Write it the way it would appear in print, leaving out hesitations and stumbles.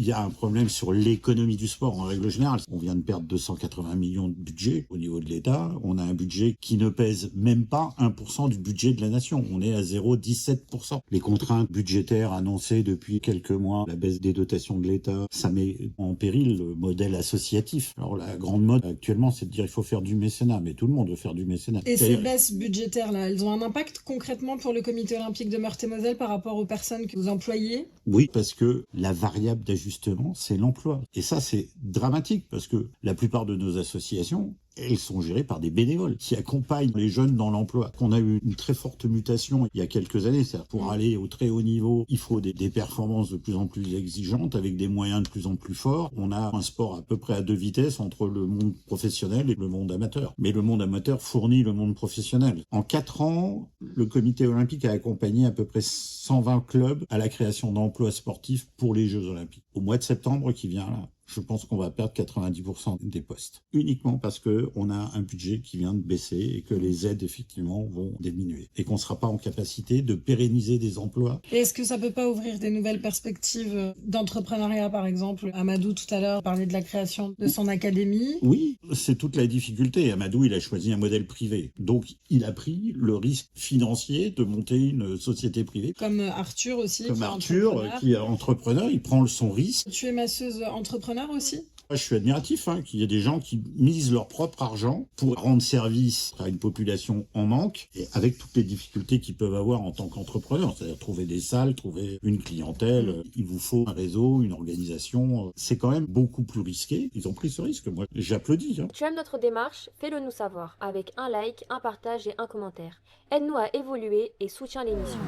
Il y a un problème sur l'économie du sport en règle générale. On vient de perdre 280 millions de budget au niveau de l'État. On a un budget qui ne pèse même pas 1% du budget de la nation. On est à 0,17%. Les contraintes budgétaires annoncées depuis quelques mois, la baisse des dotations de l'État, ça met en péril le modèle associatif. Alors la grande mode actuellement, c'est de dire il faut faire du mécénat, mais tout le monde veut faire du mécénat. Et ces baisses budgétaires-là, elles ont un impact concrètement pour le comité olympique de Meurthe-et-Moselle par rapport aux personnes que vous employez? Oui, parce que la variable d'ajustement, c'est l'emploi. Et ça, c'est dramatique, parce que la plupart de nos associations, elles sont gérées par des bénévoles qui accompagnent les jeunes dans l'emploi. On a eu une très forte mutation il y a quelques années. C'est-à-dire pour aller au très haut niveau, il faut des performances de plus en plus exigeantes avec des moyens de plus en plus forts. On a un sport à peu près à deux vitesses entre le monde professionnel et le monde amateur. Mais le monde amateur fournit le monde professionnel. En 4 ans, le comité olympique a accompagné à peu près 120 clubs à la création d'emplois sportifs pour les Jeux olympiques. Au mois de septembre qui vient là, je pense qu'on va perdre 90% des postes. Uniquement parce qu'on a un budget qui vient de baisser et que les aides, effectivement, vont diminuer. Et qu'on ne sera pas en capacité de pérenniser des emplois. Et est-ce que ça peut pas ouvrir des nouvelles perspectives d'entrepreneuriat, par exemple? Amadou, tout à l'heure, parlait de la création de son académie. Oui, c'est toute la difficulté. Amadou, il a choisi un modèle privé. Donc, il a pris le risque financier de monter une société privée. Comme Arthur aussi. Comme Arthur, qui est entrepreneur, il prend son risque. Tu es masseuse entrepreneur aussi? Je suis admiratif qu'il y ait des gens qui misent leur propre argent pour rendre service à une population en manque et avec toutes les difficultés qu'ils peuvent avoir en tant qu'entrepreneur, c'est-à-dire trouver des salles, trouver une clientèle. Il vous faut un réseau, une organisation. C'est quand même beaucoup plus risqué. Ils ont pris ce risque. Moi, j'applaudis. Tu aimes notre démarche? Fais-le nous savoir avec un like, un partage et un commentaire. Aide-nous à évoluer et soutiens l'émission.